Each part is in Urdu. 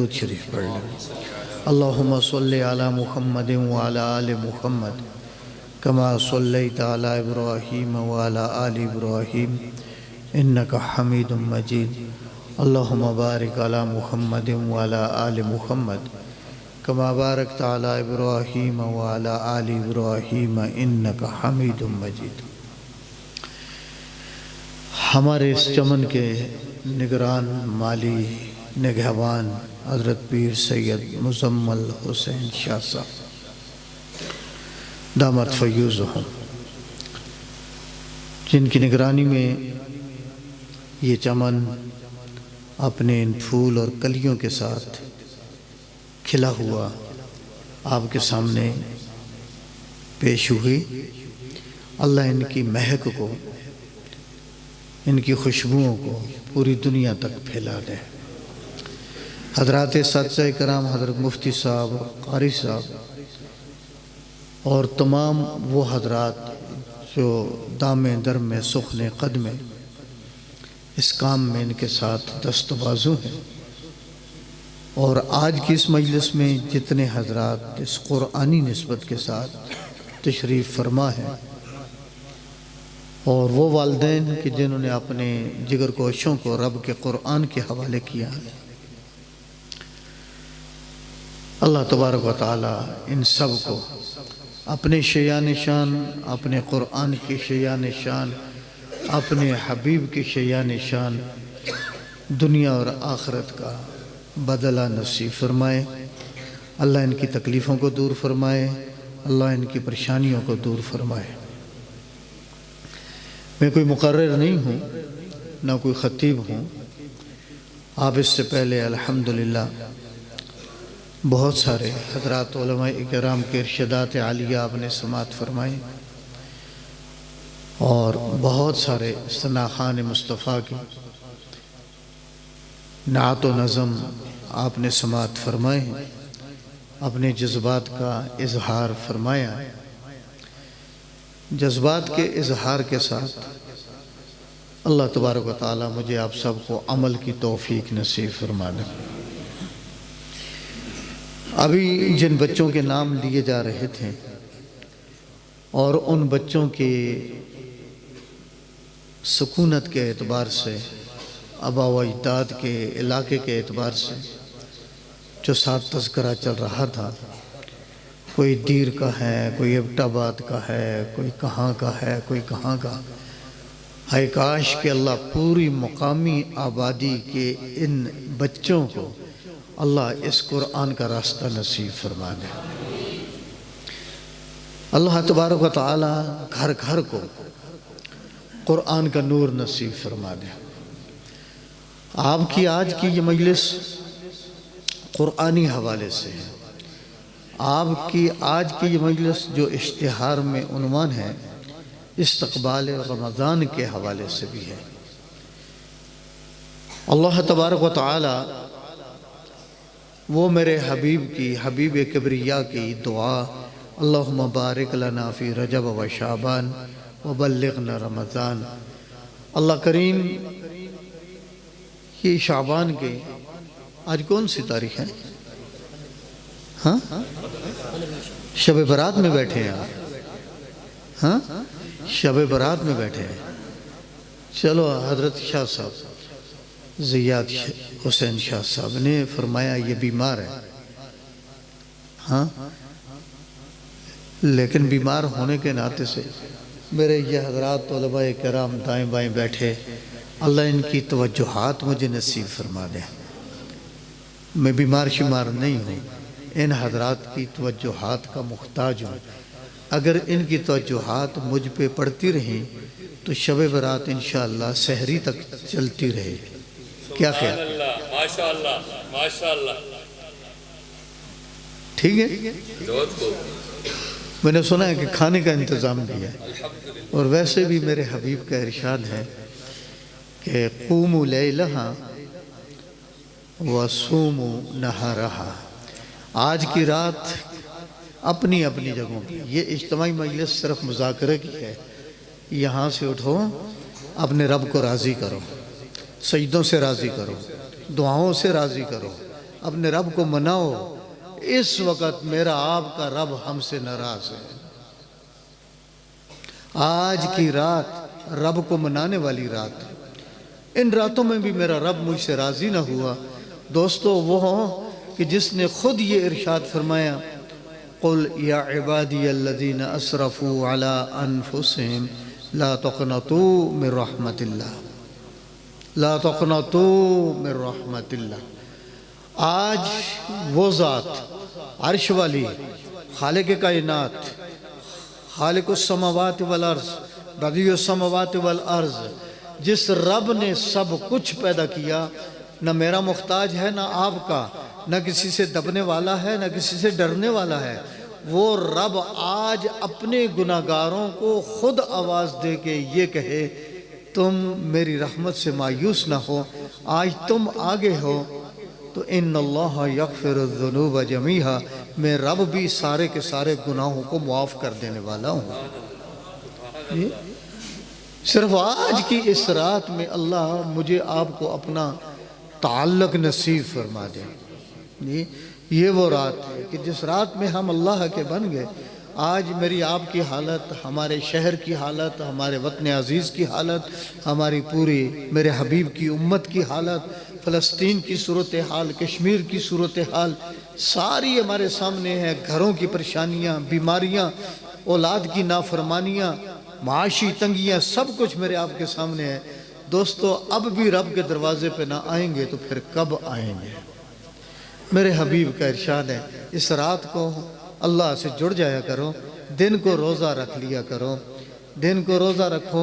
درود شریف پڑھ لیں۔ اللہم صلی علی محمد وعلی آل محمد کما صلیت علی ابراہیم وعلی آل ابراہیم انکا حمید مجید۔ اللہم بارک علی محمد وعلی آل محمد کما بارکت علی ابراہیم وعلی آل ابراہیم انکا حمید مجید۔ ہمارے اس چمن کے نگران مالی نگہبان حضرت پیر سید مزمل حسین شاہ صاحب دامت فیوزہم، جن کی نگرانی میں یہ چمن اپنے ان پھول اور کلیوں کے ساتھ کھلا ہوا آپ کے سامنے پیش ہوئی۔ اللہ ان کی مہک کو، ان کی خوشبوؤں کو پوری دنیا تک پھیلا دے۔ حضرات اساتذہ کرام، حضرت مفتی صاحب، قاری صاحب اور تمام وہ حضرات جو دامِ در میں سخن قدم اس کام میں ان کے ساتھ دست بازو ہیں، اور آج کی اس مجلس میں جتنے حضرات اس قرآنی نسبت کے ساتھ تشریف فرما ہیں، اور وہ والدین کہ جنہوں نے اپنے جگر کوشوں کو رب کے قرآن کے حوالے کیا ہے، اللہ تبارک و تعالی ان سب کو اپنے شیان شان، اپنے قرآن کی شیان شان، اپنے حبیب کی شیان شان دنیا اور آخرت کا بدلہ نصیب فرمائے۔ اللہ ان کی تکلیفوں کو دور فرمائے، اللہ ان کی پریشانیوں کو دور فرمائے۔ میں کوئی مقرر نہیں ہوں، نہ کوئی خطیب ہوں۔ آپ اس سے پہلے الحمدللہ بہت سارے حضرات علماء اکرام کے ارشادات عالیہ آپ نے سماعت فرمائے، اور بہت سارے ثناخوان مصطفیٰ کی نعت و نظم آپ نے سماعت فرمائے ہیں، اپنے جذبات کا اظہار فرمایا۔ جذبات کے اظہار کے ساتھ اللہ تبارک و تعالی مجھے آپ سب کو عمل کی توفیق نصیب فرما دے۔ ابھی جن بچوں کے نام لیے جا رہے تھے، اور ان بچوں کے سکونت کے اعتبار سے، آبا و اجداد کے علاقے کے اعتبار سے جو ساتھ تذکرہ چل رہا تھا، کوئی دیر کا ہے، کوئی ایبٹ آباد کا ہے، کوئی کہاں کا ہے، کوئی کہاں کا۔ ہائے کاش کہ اللہ پوری مقامی آبادی کے ان بچوں کو اللہ اس قرآن کا راستہ نصیب فرما دے۔ اللہ تبارک و تعالی گھر گھر کو قرآن کا نور نصیب فرما دے۔ آپ کی آج کی یہ مجلس قرآنی حوالے سے ہے۔ آپ کی آج کی یہ مجلس جو اشتہار میں عنوان ہے، استقبال رمضان کے حوالے سے بھی ہے۔ اللہ تبارک و تعالی وہ میرے حبیب کی، حبیب کبریاء کی دعا، اللہم بارک لنا فی رجب و شعبان وبلغنا رمضان۔ اللہ کریم یہ شعبان کے آج کون سی تاریخ ہے؟ ہاں شب برات میں بیٹھے ہیں آپ؟ ہاں شب برات میں بیٹھے ہیں۔ چلو حضرت شاہ صاحب زیاد حسین شاہ صاحب نے فرمایا یہ بیمار ہے، ہاں، لیکن بیمار ہونے کے ناطے سے میرے یہ حضرات علماء کرام دائیں بائیں بیٹھے، اللہ ان کی توجہات مجھے نصیب فرما دے۔ میں بیمار شمار نہیں ہوں، ان حضرات کی توجہات کا محتاج ہوں۔ اگر ان کی توجہات مجھ پہ پڑتی رہیں تو شب برات انشاءاللہ سحری تک چلتی رہے۔ کیا خیال؟ ماشاءاللہ ماشاءاللہ ٹھیک ہے؟ میں نے سنا ہے کہ کھانے کا انتظام بھی ہے، اور ویسے بھی میرے حبیب کا ارشاد ہے کہ قوموا لیلہا وصوموا نہارہا۔ آج کی رات اپنی اپنی جگہوں کی، یہ اجتماعی مجلس صرف مذاکرے کی ہے۔ یہاں سے اٹھو، اپنے رب کو راضی کرو، سجدوں سے راضی کرو، دعاؤں سے راضی کرو، اپنے رب کو مناؤ، اس وقت میرا آپ کا رب ہم سے ناراض ہے۔ آج کی رات رب کو منانے والی رات، ان راتوں میں بھی میرا رب مجھ سے راضی نہ ہوا۔ دوستو وہ کہ جس نے خود یہ ارشاد فرمایا، قل یا عبادی الذین اسرفوا علی انفسہم لا تقنطوا من رحمت اللہ، لا تقنطوا من رحمت اللہ۔ آج وہ ذات عرش والی، خالق کائنات، خالق السماوات والارض، بدیع السماوات والارض، جس رب نے سب کچھ پیدا کیا، نہ میرا محتاج ہے نہ آپ کا، نہ کسی سے دبنے والا ہے نہ کسی سے ڈرنے والا ہے، وہ رب آج اپنے گناہگاروں کو خود آواز دے کے یہ کہے تم میری رحمت سے مایوس نہ ہو، آج تم آگے ہو تو ان اللہ یغفر الذنوب جمیعا، میں رب بھی سارے کے سارے گناہوں کو معاف کر دینے والا ہوں۔ صرف آج کی اس رات میں اللہ مجھے آپ کو اپنا تعلق نصیب فرما دے۔ یہ وہ رات ہے کہ جس رات میں ہم اللہ کے بن گئے۔ آج میری آپ کی حالت، ہمارے شہر کی حالت، ہمارے وطن عزیز کی حالت، ہماری پوری میرے حبیب کی امت کی حالت، فلسطین کی صورتحال، کشمیر کی صورتحال، ساری ہمارے سامنے ہے۔ گھروں کی پریشانیاں، بیماریاں، اولاد کی نافرمانیاں، معاشی تنگیاں، سب کچھ میرے آپ کے سامنے ہے۔ دوستو اب بھی رب کے دروازے پہ نہ آئیں گے تو پھر کب آئیں گے؟ میرے حبیب کا ارشاد ہے اس رات کو اللہ سے جڑ جایا کرو، دن کو روزہ رکھ لیا کرو، دن کو روزہ رکھو،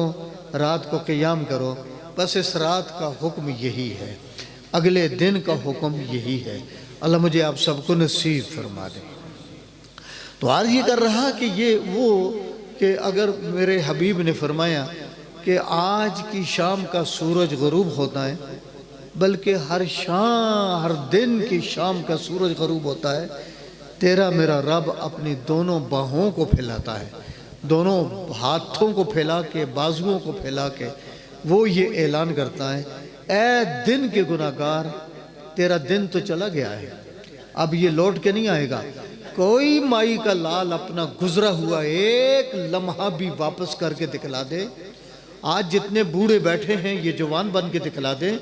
رات کو قیام کرو۔ بس اس رات کا حکم یہی ہے، اگلے دن کا حکم یہی ہے۔ اللہ مجھے آپ سب کو نصیب فرما دے۔ تو آج یہ کر رہا کہ یہ وہ کہ اگر میرے حبیب نے فرمایا کہ آج کی شام کا سورج غروب ہوتا ہے، بلکہ ہر دن کی شام کا سورج غروب ہوتا ہے، تیرا میرا رب اپنی دونوں باہوں کو پھیلاتا ہے، دونوں ہاتھوں کو پھیلا کے، بازوؤں کو پھیلا کے وہ یہ اعلان کرتا ہے، اے دن کے گناہگار، تیرا دن تو چلا گیا ہے، اب یہ لوٹ کے نہیں آئے گا۔ کوئی مائی کا لال اپنا گزرا ہوا ایک لمحہ بھی واپس کر کے دکھلا دے۔ آج جتنے بوڑھے بیٹھے ہیں یہ جوان بن کے دکھلا دیں،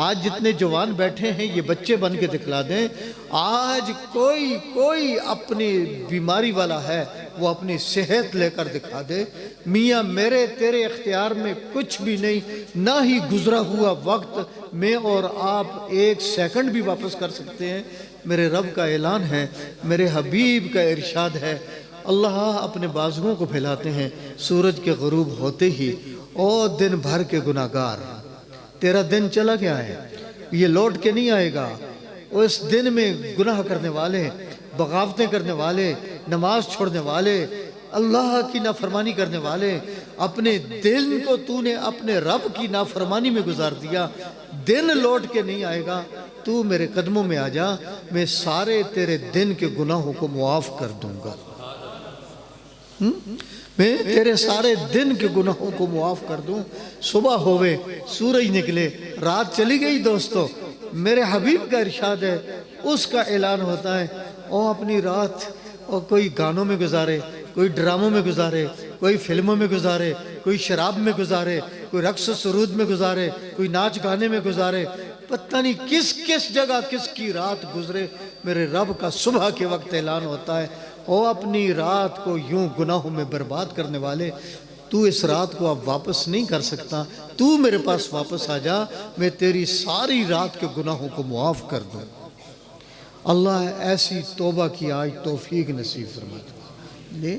آج جتنے جوان بیٹھے ہیں یہ بچے بن کے دکھلا دیں۔ آج کوئی اپنی بیماری والا ہے وہ اپنی صحت لے کر دکھا دے۔ میاں میرے تیرے اختیار میں کچھ بھی نہیں، نہ ہی گزرا ہوا وقت میں اور آپ ایک سیکنڈ بھی واپس کر سکتے ہیں۔ میرے رب کا اعلان ہے، میرے حبیب کا ارشاد ہے، اللہ اپنے بازوؤں کو پھیلاتے ہیں سورج کے غروب ہوتے ہی، او دن بھر کے گناہگار، تیرا دن چلا گیا ہے، یہ لوٹ کے نہیں آئے گا۔ اس دن میں گناہ کرنے والے، بغاوتیں کرنے والے، نماز چھوڑنے والے، اللہ کی نافرمانی کرنے والے، اپنے دن کو تو نے اپنے رب کی نافرمانی میں گزار دیا، دن لوٹ کے نہیں آئے گا۔ تو میرے قدموں میں آ جا، میں سارے تیرے دن کے گناہوں کو معاف کر دوں گا، میں تیرے سارے دن کے گناہوں کو معاف کر دوں۔ صبح ہوئے، سورج نکلے، رات چلی گئی۔ دوستو میرے حبیب کا ارشاد ہے، اس کا اعلان ہوتا ہے، او اپنی رات اور کوئی گانوں میں گزارے، کوئی ڈراموں میں گزارے، کوئی فلموں میں گزارے، کوئی شراب میں گزارے، کوئی رقص و سرود میں گزارے، کوئی ناچ گانے میں گزارے، پتہ نہیں کس جگہ کس کی رات گزرے۔ میرے رب کا صبح کے وقت اعلان ہوتا ہے، او اپنی رات کو یوں گناہوں میں برباد کرنے والے، تو اس رات کو اب واپس نہیں کر سکتا، تو میرے پاس واپس آ جا، میں تیری ساری رات کے گناہوں کو معاف کر دوں۔ اللہ ایسی توبہ کی آج توفیق نصیب فرماتا ہے۔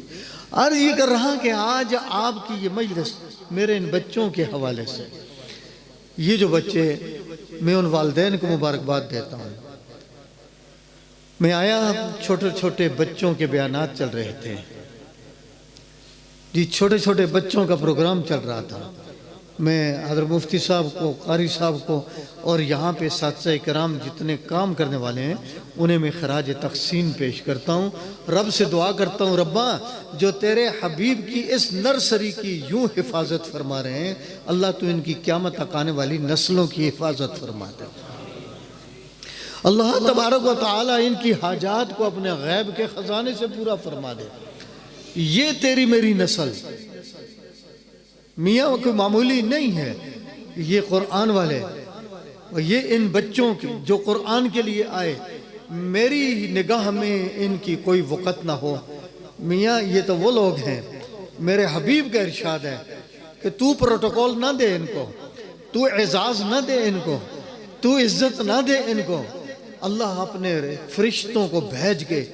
عرض یہ کر رہا کہ آج آپ کی یہ مجلس میرے ان بچوں کے حوالے سے، یہ جو بچے، میں ان والدین کو مبارکباد دیتا ہوں۔ میں آیا، چھوٹے چھوٹے بچوں کے بیانات چل رہے تھے جی، چھوٹے چھوٹے بچوں کا پروگرام چل رہا تھا۔ میں حضرت مفتی صاحب کو، قاری صاحب کو اور یہاں پہ اساتذہ کرام جتنے کام کرنے والے ہیں انہیں میں خراج تحسین پیش کرتا ہوں۔ رب سے دعا کرتا ہوں، ربا جو تیرے حبیب کی اس نرسری کی یوں حفاظت فرما رہے ہیں، اللہ تو ان کی قیامت تک آنے والی نسلوں کی حفاظت فرما دے۔ اللہ تبارک و تعالی ان کی حاجات کو اپنے غیب کے خزانے سے پورا فرما دے۔ یہ تیری میری نسل میاں کوئی معمولی نہیں ہے، یہ قرآن والے، یہ ان بچوں کی جو قرآن کے لیے آئے، میری نگاہ میں ان کی کوئی وقت نہ ہو۔ میاں یہ تو وہ لوگ ہیں، میرے حبیب کا ارشاد ہے کہ تو پروٹوکول نہ دے ان کو، تو اعزاز نہ دے ان کو، تو عزت نہ دے ان کو۔ اللہ اپنے فرشتوں کو بھیج کے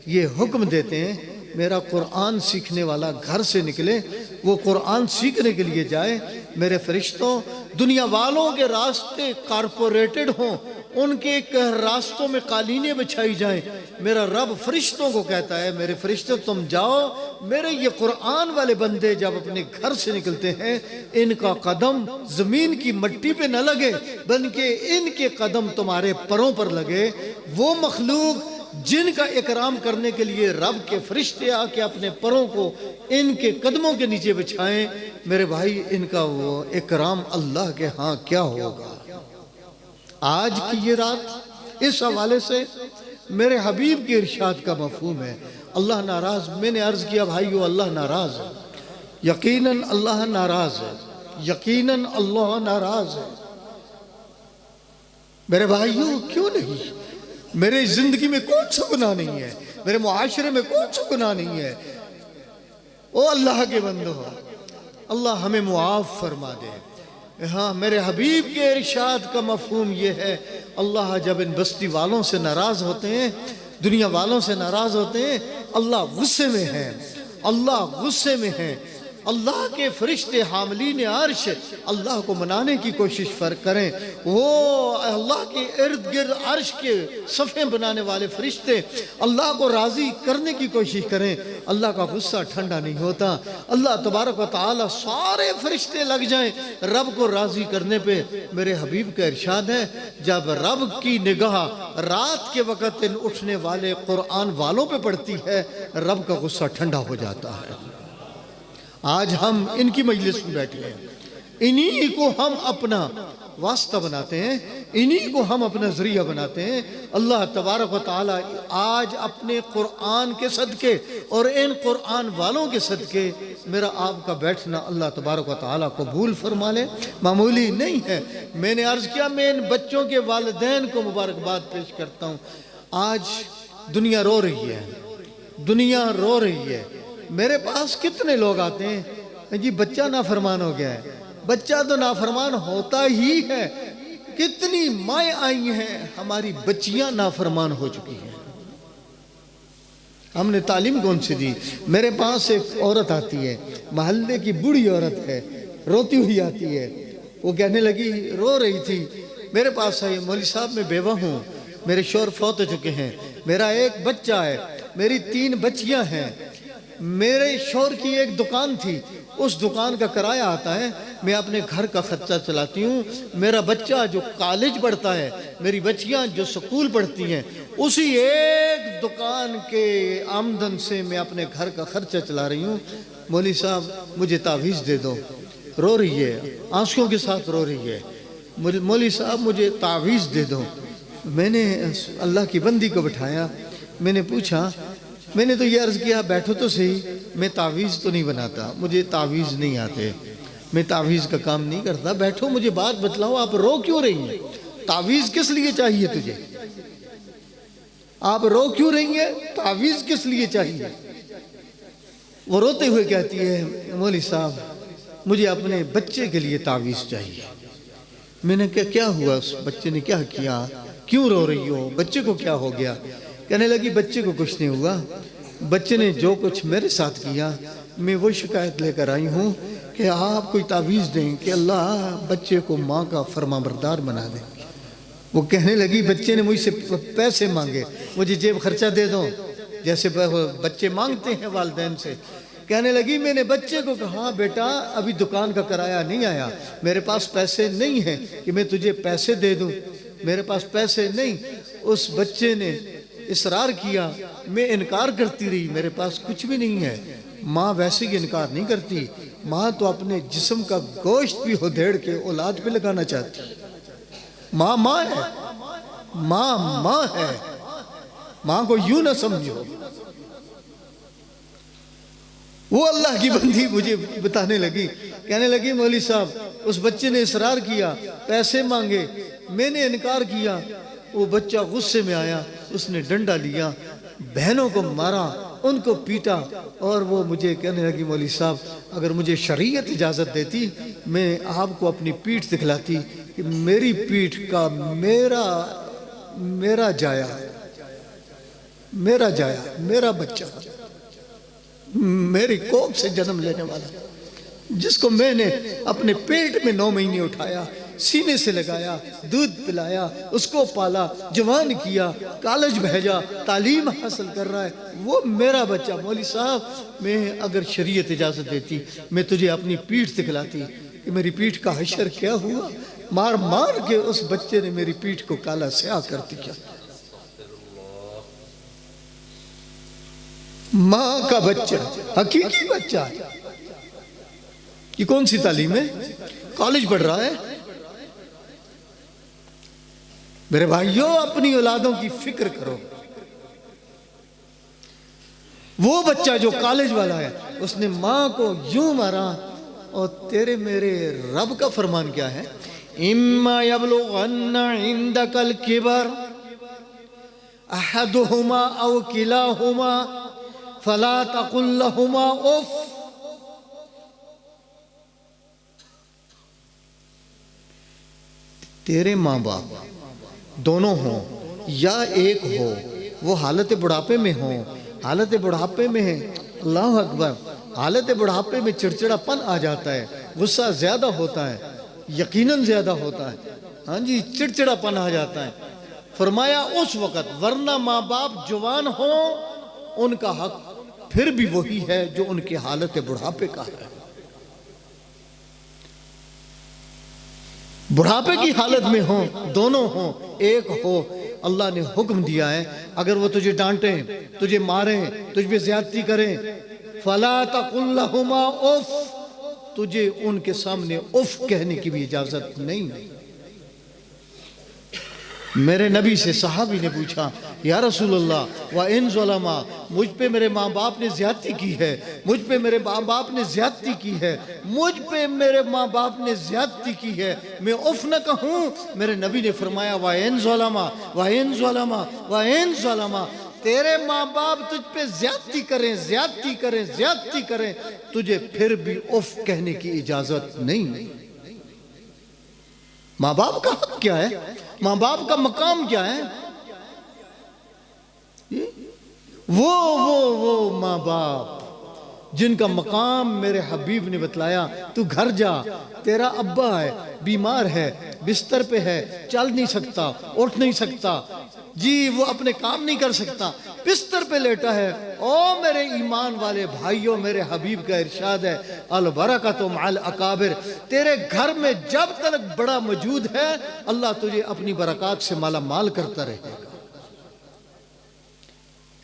یہ حکم دیتے ہیں، میرا قرآن سیکھنے والا گھر سے نکلے، وہ قرآن سیکھنے کے لیے جائے۔ میرے فرشتوں، دنیا والوں کے راستے کارپوریٹڈ ہوں، ان کے راستوں میں قالینیں بچھائی جائیں، میرا رب فرشتوں کو کہتا ہے میرے فرشتوں تم جاؤ، میرے یہ قرآن والے بندے جب اپنے گھر سے نکلتے ہیں ان کا قدم زمین کی مٹی پہ نہ لگے بلکہ ان کے قدم تمہارے پروں پر لگے۔ وہ مخلوق جن کا اکرام کرنے کے لیے رب کے فرشتے آ کے اپنے پروں کو ان کے قدموں کے نیچے بچھائیں، میرے بھائی ان کا وہ اکرام اللہ کے ہاں کیا ہوگا۔ آج کی یہ رات اس حوالے سے میرے حبیب کے ارشاد کا مفہوم ہے، اللہ ناراض۔ میں نے عرض کیا بھائیو اللہ ناراض ہے، یقیناً اللہ ناراض ہے، یقیناً اللہ ناراض ہے۔ میرے بھائیو کیوں نہیں؟ میرے زندگی میں کون سا گناہ نہیں ہے، میرے معاشرے میں کون سا گناہ نہیں ہے۔ او اللہ کے بندو، اللہ ہمیں معاف فرما دے۔ ہاں میرے حبیب کے ارشاد کا مفہوم یہ ہے، اللہ جب ان بستی والوں سے ناراض ہوتے ہیں، دنیا والوں سے ناراض ہوتے ہیں، اللہ غصے میں ہے، اللہ غصے میں ہے۔ اللہ کے فرشتے حاملین عرش اللہ کو منانے کی کوشش کریں، وہ اللہ کے ارد گرد عرش کے صفیں بنانے والے فرشتے اللہ کو راضی کرنے کی کوشش کریں، اللہ کا غصہ ٹھنڈا نہیں ہوتا۔ اللہ تبارک و تعالی سارے فرشتے لگ جائیں رب کو راضی کرنے پہ۔ میرے حبیب کا ارشاد ہے جب رب کی نگاہ رات کے وقت ان اٹھنے والے قرآن والوں پہ پڑتی ہے رب کا غصہ ٹھنڈا ہو جاتا ہے۔ آج ہم ان کی مجلس میں بیٹھے ہیں، انہی کو ہم اپنا واسطہ بناتے ہیں، انہی کو ہم اپنا ذریعہ بناتے ہیں۔ اللہ تبارک و تعالی آج اپنے قرآن کے صدقے اور ان قرآن والوں کے صدقے میرا آپ کا بیٹھنا اللہ تبارک و تعالی قبول فرما لے۔ معمولی نہیں ہے۔ میں نے عرض کیا میں ان بچوں کے والدین کو مبارکباد پیش کرتا ہوں۔ آج دنیا رو رہی ہے، دنیا رو رہی ہے۔ میرے پاس کتنے لوگ آتے ہیں جی بچہ نافرمان ہو گیا ہے، بچہ تو نافرمان ہوتا ہی ہے۔ کتنی مائیں آئی ہیں ہماری بچیاں نافرمان ہو چکی ہیں۔ ہم نے تعلیم کون سی دی؟ میرے پاس ایک عورت آتی ہے، محلے کی بوڑھی عورت ہے، روتی ہوئی آتی ہے۔ وہ کہنے لگی، رو رہی تھی، میرے پاس آئی، مولوی صاحب میں بیوہ ہوں، میرے شوہر فوت ہو چکے ہیں، میرا ایک بچہ ہے، میری 3 بچیاں ہیں، میرے شوہر کی ایک دکان تھی، اس دکان کا کرایہ آتا ہے، میں اپنے گھر کا خرچہ چلاتی ہوں، میرا بچہ جو کالج پڑھتا ہے، میری بچیاں جو سکول پڑھتی ہیں، اسی ایک دکان کے آمدن سے میں اپنے گھر کا خرچہ چلا رہی ہوں۔ مولوی صاحب مجھے تعویذ دے دو۔ رو رہی ہے، آنسوں کے ساتھ رو رہی ہے، مولوی صاحب مجھے تعویذ دے دو۔ میں نے اللہ کی بندی کو بٹھایا، میں نے پوچھا، میں نے تو یہ عرض کیا بیٹھو تو صحیح، میں تعویذ تو نہیں بناتا، مجھے تعویذ نہیں آتے، میں تعویذ کا کام نہیں کرتا، بیٹھو مجھے بات بتلاؤ، آپ رو کیوں رہی ہیں؟ تعویذ کس لیے چاہیے تجھے؟ آپ رو کیوں رہی ہیں؟ تعویذ کس لیے چاہیے؟ وہ روتے ہوئے کہتی ہے، مولوی صاحب مجھے اپنے بچے کے لیے تعویذ چاہیے۔ میں نے کہا کیا ہوا، اس بچے نے کیا کیا، کیوں رو رہی ہو، بچے کو کیا ہو گیا؟ کہنے لگی بچے کو کچھ نہیں ہوا، بچے نے جو کچھ میرے ساتھ کیا، میں وہ شکایت لے کر آئی ہوں کہ آپ کوئی تعویذ دیں کہ اللہ بچے کو ماں کا فرمانبردار بنا دیں۔ وہ کہنے لگی بچے نے مجھ سے پیسے مانگے، مجھے جیب خرچہ دے دو، جیسے بچے مانگتے ہیں والدین سے۔ کہنے لگی میں نے بچے کو کہا ہاں بیٹا ابھی دکان کا کرایہ نہیں آیا، میرے پاس پیسے نہیں ہیں کہ میں تجھے پیسے دے دوں، میرے پاس پیسے نہیں۔ اس بچے نے اصرار کیا، میں انکار کرتی رہی، میرے پاس کچھ بھی نہیں ہے۔ ماں ویسے ہی انکار نہیں کرتی، ماں تو اپنے جسم کا گوشت بھی ہدھیڑ کے اولاد پہ لگانا چاہتی ہے۔ ماں ہے، ماں ماں ہے، ماں کو یوں نہ سمجھو۔ وہ اللہ کی بندی مجھے بتانے لگی، کہنے لگی مولوی صاحب اس بچے نے اصرار کیا، پیسے مانگے، میں نے انکار کیا، وہ بچہ غصے میں آیا، اس نے ڈنڈا لیا، بہنوں کو مارا، ان کو پیٹا، اور وہ مجھے کہنے لگی مولوی صاحب اگر مجھے شریعت اجازت دیتی میں آپ کو اپنی پیٹھ دکھلاتی کہ میری پیٹھ کا میرا جایا، میرا بچہ، میری کوکھ سے جنم لینے والا، جس کو میں نے اپنے پیٹ میں 9 مہینے اٹھایا، سینے سے لگایا، دودھ پلایا، اس کو پالا، جوان کیا، کالج بھیجا، تعلیم حاصل کر رہا ہے، وہ میرا بچہ۔ مولوی صاحب میں اگر شریعت اجازت دیتی میں تجھے اپنی پیٹھ دکھلاتی کہ میری پیٹھ کا حشر کیا ہوا، مار مار کے اس بچے نے میری پیٹھ کو کالا سیاہ کر دیا۔ ماں کا بچہ، حقیقی بچہ، یہ کون سی تعلیم ہے؟ کالج پڑھ رہا ہے۔ میرے بھائیوں اپنی اولادوں کی فکر کرو۔ وہ بچہ جو کالج والا ہے اس نے ماں کو یوں مارا، اور تیرے میرے رب کا فرمان کیا ہے؟ اِمَّا يَبْلُغَنَّ عِنْدَكَ الْكِبَرَ أَحَدُهُمَا أَوْ كِلَاهُمَا فَلَا تَقُلْ لَهُمَا اُفٍّ۔ تیرے ماں باپ دونوں ہوں یا ایک ہو، وہ حالت بڑھاپے میں ہوں، حالت بڑھاپے میں ہے، اللہ اکبر، حالت بڑھاپے میں چڑچڑا پن آ جاتا ہے، غصہ زیادہ ہوتا ہے، یقیناً زیادہ ہوتا ہے، ہاں جی، چڑچڑا پن آ جاتا ہے۔ فرمایا اس وقت، ورنہ ماں باپ جوان ہوں ان کا حق پھر بھی وہی ہے جو ان کی حالت بڑھاپے کا ہے۔ بڑھاپے کی حالت میں ہوں، دونوں ہوں، ایک ہو، اللہ نے حکم دیا ہے اگر وہ تجھے ڈانٹیں، تجھے ماریں، تجھ پہ زیادتی کریں، فَلَا تَقُلْ لَهُمَا اُفٍّ، تجھے ان کے سامنے اف کہنے کی بھی اجازت نہیں۔ میرے نبی سے صحابی نے پوچھا یا رسول اللہ وَإِن ظَلَمَا، مجھ پہ میرے ماں باپ نے زیادتی کی ہے، مجھ پہ میرے ماں باپ نے زیادتی کی ہے، مجھ پہ میرے ماں باپ نے زیادتی کی ہے، میں اف نہ کہوں؟ میرے نبی نے فرمایا وَإِن ظَلَمَا وَإِن ظَلَمَا وَإِن ظَلَمَا، تیرے ماں باپ تجھ پہ زیادتی کریں، زیادتی کریں، زیادتی کریں، تجھے پھر بھی اف کہنے کی اجازت نہیں۔ ماں باپ کا حق کیا ہے؟ ماں باپ کا مقام کیا ہے؟ وہ ماں باپ جن کا مقام میرے حبیب نے بتلایا، تو گھر جا، تیرا ابا ہے، بیمار ہے، بستر پہ ہے، چل نہیں سکتا، اٹھ نہیں سکتا، جی وہ اپنے کام نہیں کر سکتا، بستر پہ لیٹا ہے، او میرے ایمان والے بھائیوں، میرے حبیب کا ارشاد ہے البرکۃ مع الاکابر، تیرے گھر میں جب تک بڑا موجود ہے اللہ تجھے اپنی برکات سے مالا مال کرتا رہے گا۔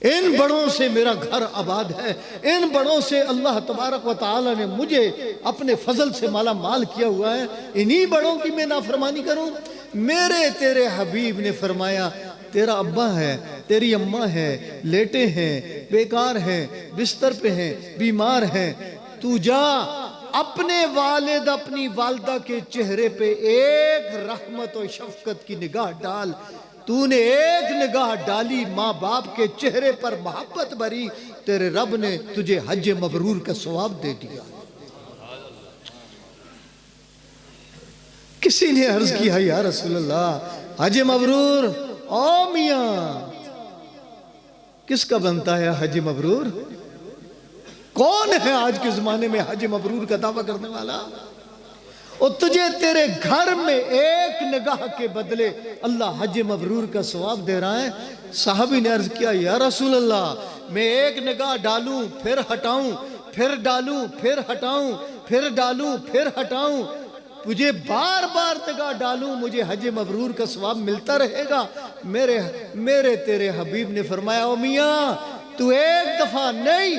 ان بڑوں سے میرا گھر آباد ہے، ان بڑوں سے اللہ تبارک و تعالی نے مجھے اپنے فضل سے مالا مال کیا ہوا ہے، انہی بڑوں کی میں نافرمانی کروں؟ میرے تیرے حبیب نے فرمایا تیرا ابا ہے، تیری اماں ہے، لیٹے ہیں، بیکار ہیں، بستر پہ ہیں، بیمار ہیں، تو جا اپنے والد اپنی والدہ کے چہرے پہ ایک رحمت و شفقت کی نگاہ ڈال۔ تو نے ایک نگاہ ڈالی، ماں باپ کے چہرے پر محبت بھری، تیرے رب نے تجھے حج مبرور کا ثواب دے دیا۔ کسی نے عرض کیا یا رسول اللہ حج مبرور، او میاں کس کا بنتا ہے حج مبرور؟ کون ہے آج کے زمانے میں حج مبرور کا دعویٰ کرنے والا؟ اور تجھے تیرے گھر میں ایک نگاہ کے بدلے اللہ حج مبرور کا ثواب دے رہا ہے۔ صحابی نے عرض کیا یا رسول اللہ میں ایک نگاہ ڈالوں پھر ہٹاؤں، پھر ڈالوں پھر ہٹاؤں، پھر ڈالوں پھر ہٹاؤں، مجھے بار بار نگاہ ڈالوں مجھے حج مبرور کا ثواب ملتا رہے گا؟ میرے تیرے حبیب نے فرمایا او میاں تو ایک دفعہ نہیں،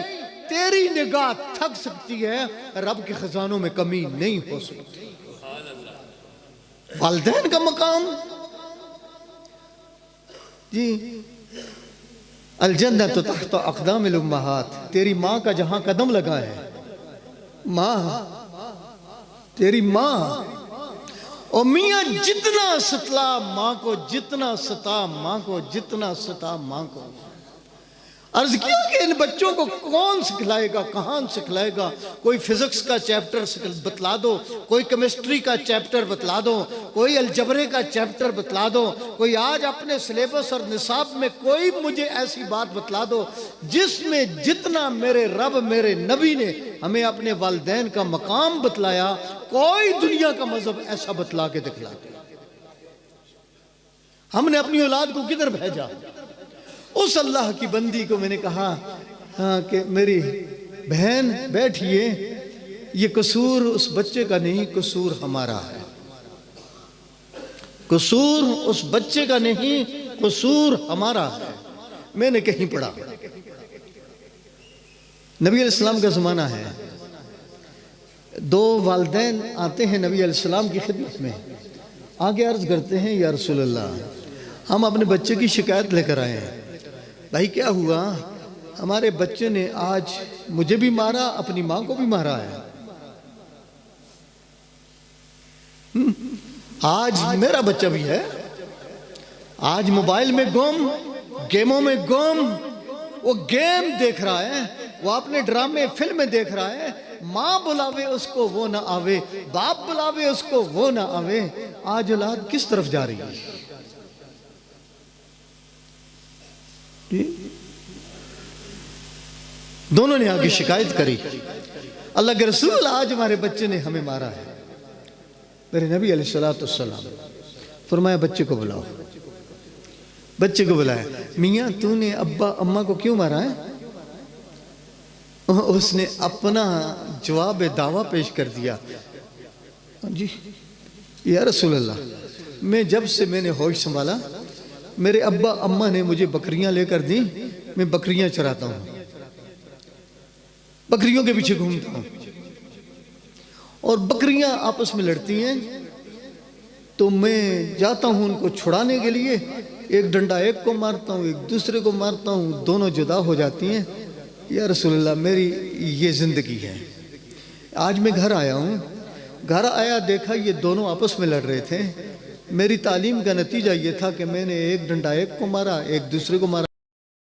تیری نگاہ تھک سکتی ہے، رب کے خزانوں میں کمی نہیں ہو سکتی۔ والدین کا مقام، جی الجنت تحت اقدام الامہات، تیری ماں کا جہاں قدم لگا ہے، ماں، تیری ماں، اور میاں جتنا ستلا ماں کو، جتنا ستا ماں کو، جتنا ستا ماں کو. عرض کیا کہ ان بچوں کو کون سکھلائے گا، کہاں سکھلائے گا؟ کوئی فزکس کا چیپٹر بتلا دو، کوئی کیمسٹری کا چیپٹر بتلا دو، کوئی الجبرے کا چیپٹر بتلا دو، کوئی آج اپنے سلیبس اور نصاب میں کوئی مجھے ایسی بات بتلا دو جس میں جتنا میرے رب میرے نبی نے ہمیں اپنے والدین کا مقام بتلایا، کوئی دنیا کا مذہب ایسا بتلا کے دکھلا دے. ہم نے اپنی اولاد کو کدھر بھیجا؟ اس اللہ کی بندی کو میں نے کہا کہ میری بہن بیٹھیے، یہ قصور اس بچے کا نہیں، قصور ہمارا ہے. قصور اس بچے کا نہیں، قصور ہمارا ہے. میں نے کہیں پڑھا، نبی علیہ السلام کا زمانہ ہے، دو والدین آتے ہیں نبی علیہ السلام کی خدمت میں، آگے عرض کرتے ہیں یا رسول اللہ ہم اپنے بچے کی شکایت لے کر آئے ہیں. بھائی کیا ہوا؟ ہمارے بچے نے آج مجھے بھی مارا، اپنی ماں کو بھی مارا ہے. آج میرا بچہ بھی ہے، آج موبائل میں گم، گیموں میں گم، وہ گیم دیکھ رہا ہے، وہ اپنے ڈرامے فلمیں دیکھ رہا ہے. ماں بلاوے اس کو وہ نہ آوے، باپ بلاوے اس کو وہ نہ آوے. آج اولاد کس طرف جا رہی ہے؟ دونوں نے آگے شکایت کری، اللہ کے رسول آج ہمارے بچے نے ہمیں مارا ہے. میرے نبی علیہ السلام فرمایا بچے کو بلاؤ. بچے کو بلایا. میاں تو نے ابا اماں کو کیوں مارا ہے؟ اس نے اپنا جواب دعویٰ پیش کر دیا. جی یا رسول اللہ، میں جب سے میں نے ہوش سنبھالا میرے ابا اماں نے مجھے بکریاں لے کر دیں، میں بکریاں چراتا ہوں، بکریوں کے پیچھے گھومتا ہوں، اور بکریاں آپس میں لڑتی ہیں تو میں جاتا ہوں ان کو چھڑانے کے لیے، ایک ڈنڈا ایک کو مارتا ہوں، ایک دوسرے کو مارتا ہوں، دونوں جدا ہو جاتی ہیں. یا رسول اللہ میری یہ زندگی ہے. آج میں گھر آیا ہوں، گھر آیا دیکھا یہ دونوں آپس میں لڑ رہے تھے. میری تعلیم کا نتیجہ یہ تھا کہ میں نے ایک ڈنڈا ایک کو مارا، ایک دوسرے کو مارا.